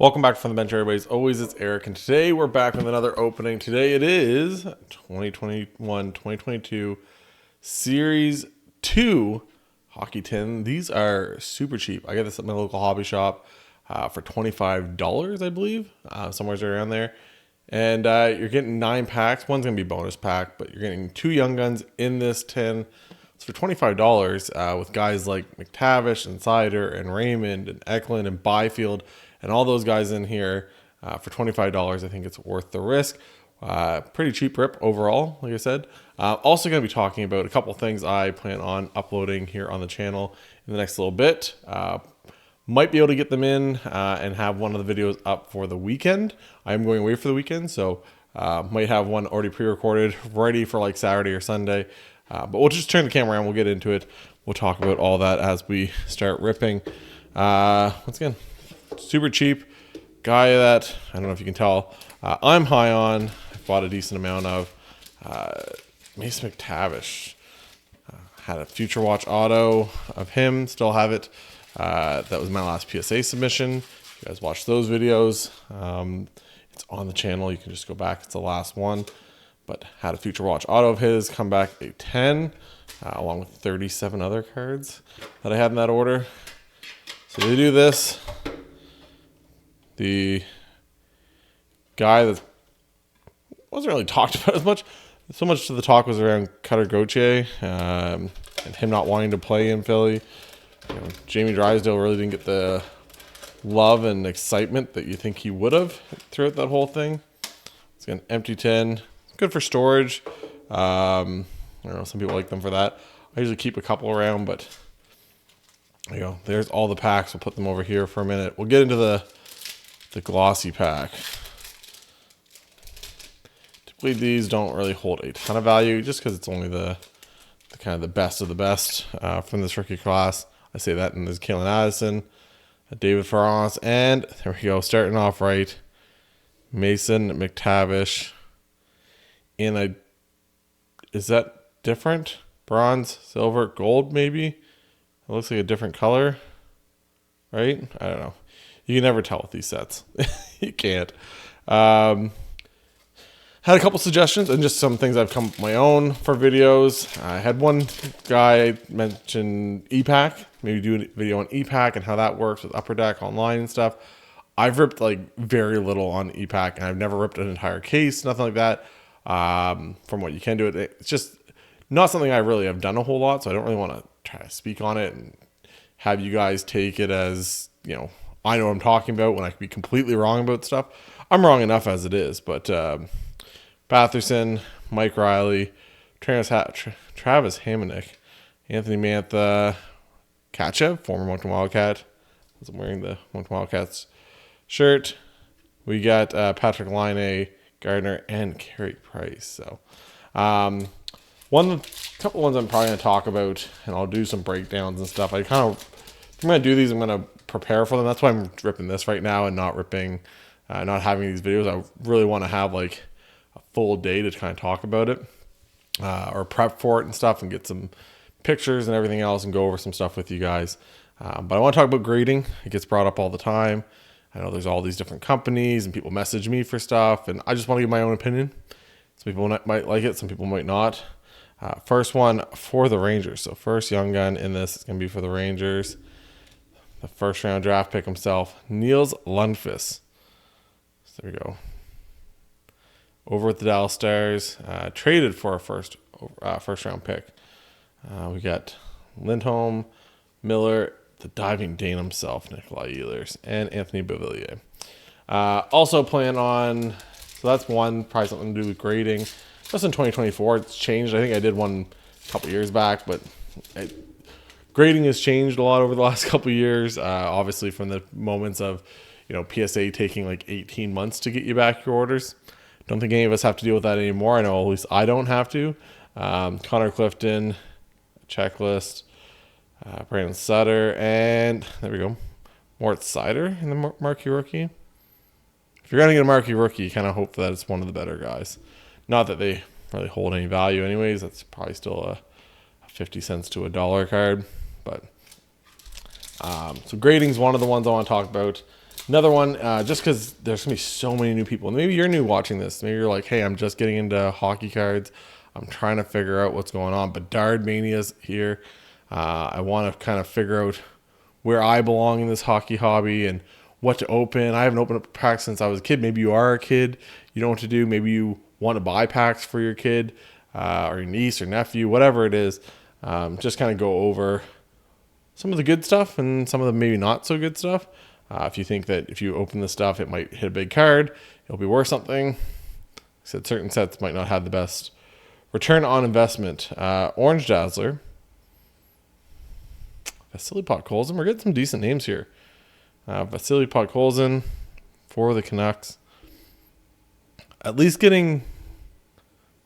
Welcome back from the bench, everybody. As always, it's Eric, and today we're back with another opening. Today it is 2021-2022 Series 2 hockey tin. These are super cheap. I got this at my local hobby shop for $25, I believe, somewhere around there. And you're getting 9 packs. One's going to be bonus pack, but you're getting 2 Young Guns in this tin. It's for $25 with guys like McTavish and Sider and Raymond and Eklund and Byfield and all those guys in here for $25. I think it's worth the risk. Pretty cheap rip overall, like I said. Also going to be talking about a couple things I plan on uploading here on the channel in the next little bit. Might be able to get them in and have one of the videos up for the weekend. I am going away for the weekend, so might have one already pre-recorded, ready for like Saturday or Sunday. But we'll just turn the camera around. We'll get into it. We'll talk about all that as we start ripping. Once again, super cheap guy that I don't know if you can tell I'm high on. I bought a decent amount of Mason McTavish. Had a Future Watch auto of him. Still have it. That was my last PSA submission. If you guys watch those videos, it's on the channel. You can just go back. It's the last one. But had a Future Watch auto of his, come back a 10, along with 37 other cards that I had in that order. So they do this. The guy that wasn't really talked about as much. So much of the talk was around Cutter Gauthier and him not wanting to play in Philly. You know, Jamie Drysdale really didn't get the love and excitement that you think he would have throughout that whole thing. It's got an empty 10. Good for storage. I don't know, some people like them for that. I usually keep a couple around, but there you go. There's all the packs. We'll put them over here for a minute. We'll get into the glossy pack. Typically these don't really hold a ton of value just because it's only the kind of the best of the best from this rookie class. I say that, and there's Kalen Addison, David Farras, and there we go, starting off right, Mason McTavish. And is that different? Bronze, silver, gold, maybe? It looks like a different color, right? I don't know. You can never tell with these sets. You can't. Had a couple suggestions and just some things I've come up with my own for videos. I had one guy mention E-Pack, maybe do a video on E-Pack and how that works with Upper Deck online and stuff. I've ripped like very little on E-Pack, and I've never ripped an entire case, nothing like that. From what you can do, it's just not something I really have done a whole lot, so I don't really want to try to speak on it and have you guys take it as, you know, I know what I'm talking about when I could be completely wrong about stuff. I'm wrong enough as it is, but Batherson, Mike Riley, Travis Hamonic, Anthony Mantha, Katchev, former Moncton Wildcat. I'm wearing the Moncton Wildcats shirt. We got Patrick Laine, Gardner, and Carey Price. So couple ones I'm probably going to talk about, and I'll do some breakdowns and stuff. If I'm going to do these, I'm going to prepare for them. That's why I'm ripping this right now and not ripping, not having these videos. I really want to have like a full day to kind of talk about it or prep for it and stuff and get some pictures and everything else and go over some stuff with you guys. But I want to talk about grading. It gets brought up all the time. I know there's all these different companies and people message me for stuff, and I just want to give my own opinion. Some people might like it, some people might not. First one for the Rangers. So first Young Gun in this is going to be for the Rangers. The first round draft pick himself, Niels Lundqvist. So there we go. Over with the Dallas Stars. Traded for a first round pick. We got Lindholm, Miller, the diving Dane himself, Nikolai Ehlers, and Anthony Beauvillier. Also plan on, so that's one, probably something to do with grading. Just in 2024, it's changed. I think I did one a couple years back, but grading has changed a lot over the last couple years. Obviously from the moments of, you know, PSA taking like 18 months to get you back your orders. Don't think any of us have to deal with that anymore. I know at least I don't have to. Connor Clifton, checklist. Brandon Sutter, and there we go, Moritz Seider in the marquee rookie. If you're going to get a marquee rookie, you kind of hope that it's one of the better guys. Not that they really hold any value anyways. That's probably still a 50 cents to $1 card. But so grading's one of the ones I want to talk about. Another one, just because there's going to be so many new people. Maybe you're new watching this. Maybe you're like, hey, I'm just getting into hockey cards. I'm trying to figure out what's going on. Bedard Mania's here. I want to kind of figure out where I belong in this hockey hobby and what to open. I haven't opened up packs since I was a kid. Maybe you are a kid. You don't know what to do. Maybe you want to buy packs for your kid or your niece or nephew, whatever it is. Just kind of go over some of the good stuff and some of the maybe not so good stuff. If you think that if you open the stuff, it might hit a big card, it'll be worth something. Like I said, certain sets might not have the best return on investment. Orange Dazzler. Vasily Podkolzin. We're getting some decent names here. Vasily Podkolzin for the Canucks. At least getting,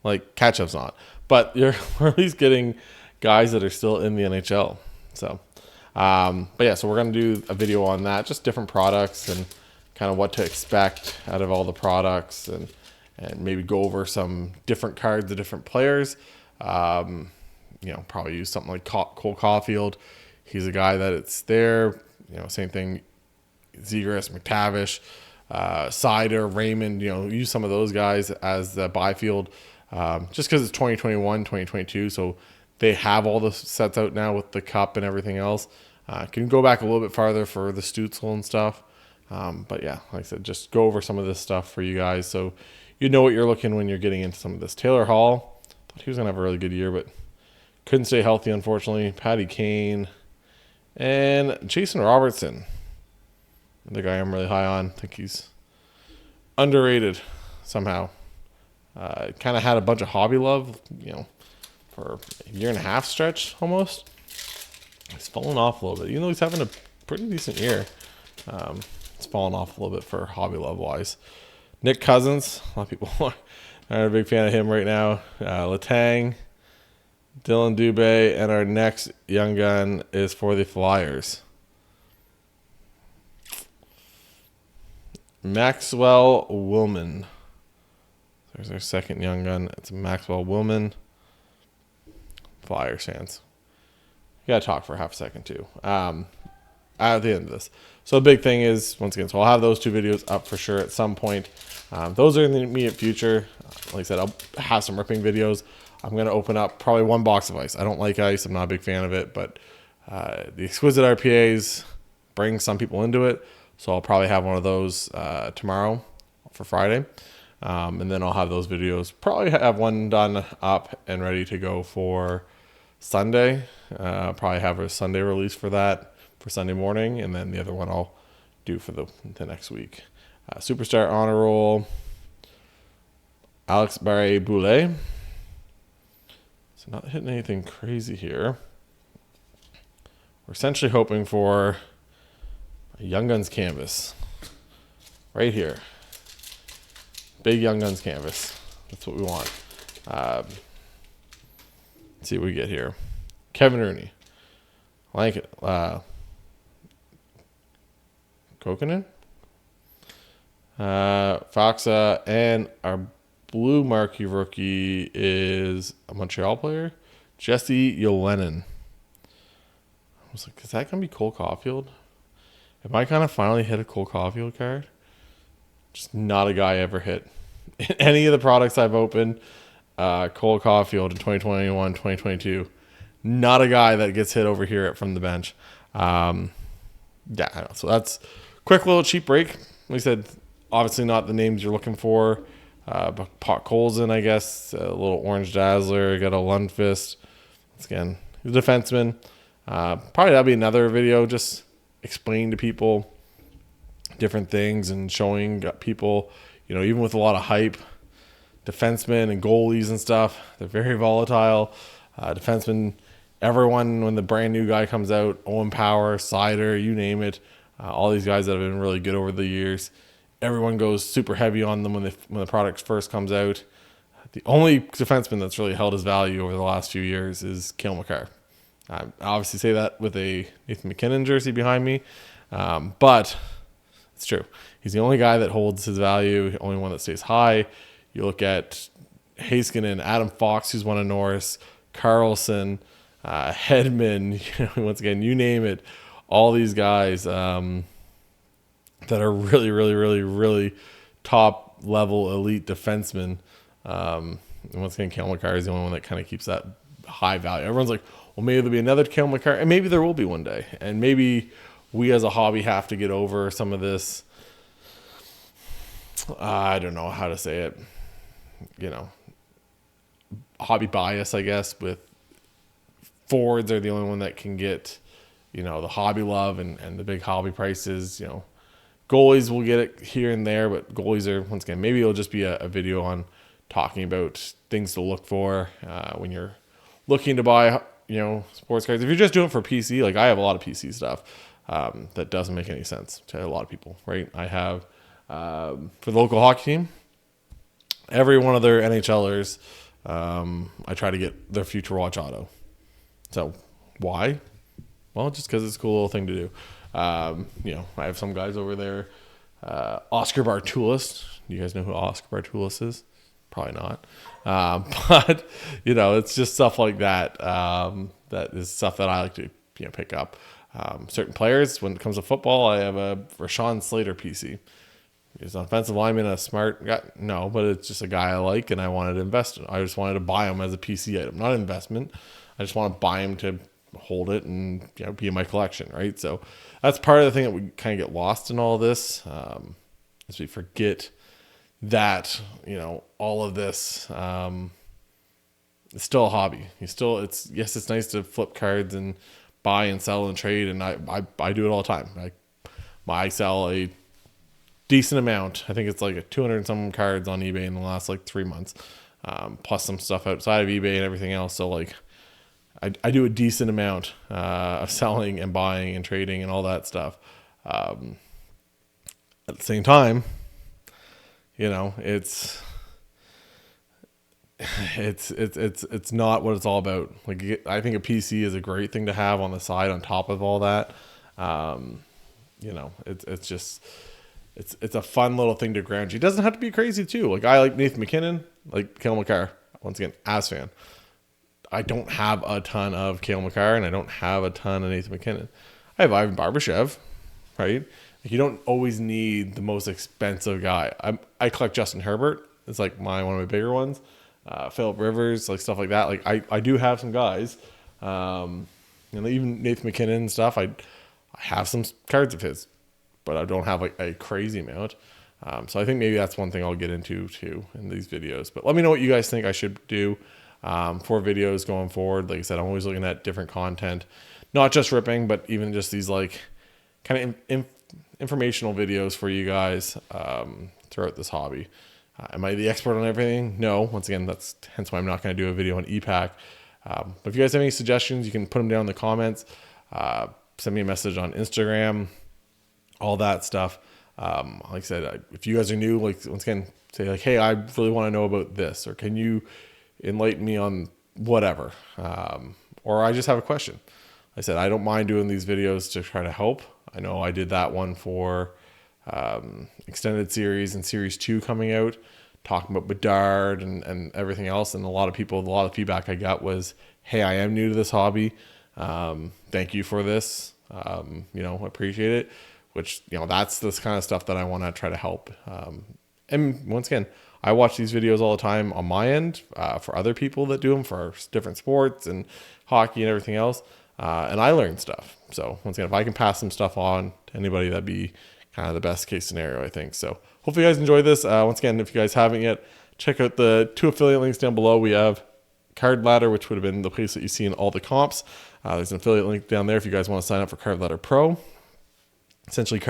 like, Kachev's not. But we're at least getting guys that are still in the NHL. So, but yeah, so we're going to do a video on that. Just different products and kind of what to expect out of all the products. And maybe go over some different cards of different players. Probably use something like Cole Caulfield. He's a guy that it's there. Same thing. Zegras, McTavish, Sider, Raymond. Use some of those guys as the buy field. Just because it's 2021, 2022, so they have all the sets out now with the cup and everything else. Can go back a little bit farther for the Stutzel and stuff. But yeah, like I said, just go over some of this stuff for you guys so you know what you're looking when you're getting into some of this. Taylor Hall, thought he was going to have a really good year, but couldn't stay healthy, unfortunately. Patty Kane and Jason Robertson. The guy I'm really high on. I think he's underrated somehow. Kind of had a bunch of hobby love, for a year and a half stretch almost. He's fallen off a little bit. Even though he's having a pretty decent year, it's fallen off a little bit for hobby love wise. Nick Cousins, a lot of people are a big fan of him right now. Letang, Dylan Dubé, and our next young gun is for the Flyers. Maxwell Willman. There's our second young gun. It's Maxwell Willman. Flyers fans. You got to talk for half a second too. At the end of this. So the big thing is, once again, so I'll have those two videos up for sure at some point. Those are in the immediate future. Like I said, I'll have some ripping videos. I'm going to open up probably one box of ice. I don't like ice. I'm not a big fan of it, but the exquisite RPAs bring some people into it. So I'll probably have one of those tomorrow for Friday. And then I'll have those videos. Probably have one done up and ready to go for Sunday. Probably have a Sunday release for that for Sunday morning. And then the other one I'll do for the next week. Superstar Honor Roll. Alex Barré-Boulet. So not hitting anything crazy here. We're essentially hoping for a Young Guns canvas. Right here. Big Young Guns canvas. That's what we want. Let's see what we get here. Kevin Rooney. Kokkonen. Foxa. And our blue marquee rookie is a Montreal player. Jesse Yelenin. I was like, is that going to be Cole Caulfield? Am I kind of finally hit a Cole Caulfield card? Just not a guy I ever hit. In any of the products I've opened, Cole Caulfield in 2021, 2022, not a guy that gets hit over here from the bench. I know. So that's quick little cheap break. Like I said, obviously not the names you're looking for. But Podkolzin, I guess, a little Orange Dazzler, got a Lundqvist. Once again, he's a defenseman. Probably that'll be another video, just explaining to people different things and showing people, even with a lot of hype, defensemen and goalies and stuff, they're very volatile. Defensemen, everyone, when the brand new guy comes out, Owen Power, Sider, you name it, all these guys that have been really good over the years, everyone goes super heavy on them when the product first comes out. The only defenseman that's really held his value over the last few years is Cale Makar. I obviously say that with a Nathan McKinnon jersey behind me, but it's true. He's the only guy that holds his value, the only one that stays high. You look at Heiskanen, Adam Fox, who's won a Norris, Carlson, Hedman, once again, you name it. All these guys that are really, really, really, really top level elite defensemen. And once again, Cale Makar is the only one that kind of keeps that high value. Everyone's like, well, maybe there'll be another Cale Makar, and maybe there will be one day. And maybe we as a hobby have to get over some of this, I don't know how to say it, hobby bias, I guess, with forwards are the only one that can get, the hobby love and the big hobby prices. Goalies will get it here and there, but goalies are, once again, maybe it'll just be a video on talking about things to look for when you're looking to buy, sports cards. If you're just doing it for PC, like I have a lot of PC stuff that doesn't make any sense to a lot of people, right? I have, for the local hockey team, every one of their NHLers, I try to get their Future Watch auto. So why? Well, just because it's a cool little thing to do. I have some guys over there. Oscar Bartulis. You guys know who Oscar Bartulis is? Probably not. But, it's just stuff like that. That is stuff that I like to pick up. Certain players, when it comes to football, I have a Rashawn Slater PC. He's an offensive lineman, a smart guy. No, but it's just a guy I like, and I wanted to invest in. I just wanted to buy him as a PC item, not an investment. I just want to buy him to hold it and be in my collection, right? So that's part of the thing that we kind of get lost in all this, is we forget that all of this is still a hobby. It's nice to flip cards and buy and sell and trade, and I do it all the time. I sell a decent amount. I think it's like a 200 and some cards on eBay in the last 3 months, plus some stuff outside of eBay and everything else. So I do a decent amount of selling and buying and trading and all that stuff. At the same time, it's not what it's all about. I think a PC is a great thing to have on the side on top of all that. It's a fun little thing to ground you. It doesn't have to be crazy too. I like Nathan McKinnon, like Cale Makar. Once again, as fan. I don't have a ton of Cale Makar, and I don't have a ton of Nathan McKinnon. I have Ivan Barbashev, right? You don't always need the most expensive guy. I collect Justin Herbert. It's one of my bigger ones. Phillip Rivers, stuff like that. I do have some guys, and even Nathan McKinnon and stuff. I have some cards of his, but I don't have a crazy amount. So I think maybe that's one thing I'll get into too in these videos. But let me know what you guys think I should do for videos going forward. Like I said, I'm always looking at different content, not just ripping, but even just these kind of informational videos for you guys throughout this hobby. Am I the expert on everything? No. Once again, that's hence why I'm not going to do a video on EPAC. But if you guys have any suggestions, you can put them down in the comments. Send me a message on Instagram, all that stuff. Like I said, if you guys are new, once again, say hey, I really want to know about this, or can you enlighten me on whatever, or I just have a question. Like I said, I don't mind doing these videos to try to help. I know I did that one for extended series and series 2 coming out, talking about Bedard and everything else. And a lot of feedback I got was, hey, I am new to this hobby. Thank you for this. Appreciate it. Which, that's this kind of stuff that I want to try to help. And once again, I watch these videos all the time on my end for other people that do them for different sports and hockey and everything else. And I learn stuff. So once again, if I can pass some stuff on to anybody, that'd be kind of the best case scenario, I think. So hopefully you guys enjoyed this. Once again, if you guys haven't yet, check out the 2 affiliate links down below. We have Card Ladder, which would have been the place that you see in all the comps. There's an affiliate link down there if you guys want to sign up for Card Ladder Pro. Essentially,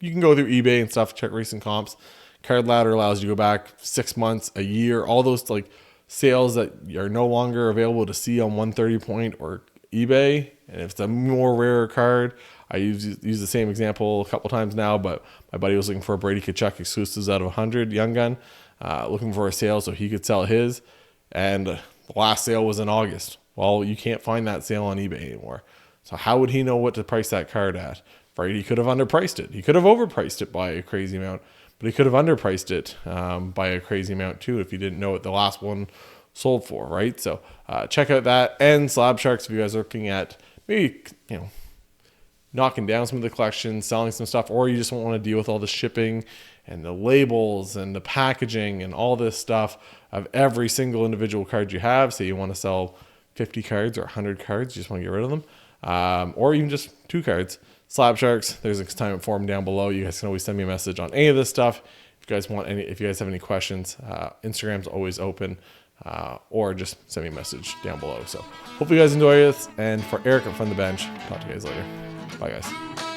you can go through eBay and stuff, check recent comps. Card Ladder allows you to go back 6 months, a year, all those sales that are no longer available to see on 130 Point or eBay. And if it's a more rare card, I use the same example a couple times now, but my buddy was looking for a Brady Tkachuk exclusives out of 100 Young Gun, looking for a sale so he could sell his. And the last sale was in August. Well, you can't find that sale on eBay anymore. So how would he know what to price that card at? Brady could have underpriced it. He could have overpriced it by a crazy amount, but he could have underpriced it by a crazy amount too if he didn't know what the last one sold for, right? So check out that and Slab Sharks if you guys are looking at maybe knocking down some of the collections, selling some stuff, or you just don't want to deal with all the shipping and the labels and the packaging and all this stuff of every single individual card you have. Say you want to sell 50 cards or 100 cards, you just want to get rid of them, or even just 2 cards. Slab Sharks, there's a consignment form down below. You guys can always send me a message on any of this stuff. If you guys have any questions, Instagram's always open, or just send me a message down below. So hope you guys enjoy this. And for Eric from the bench, talk to you guys later. Bye guys.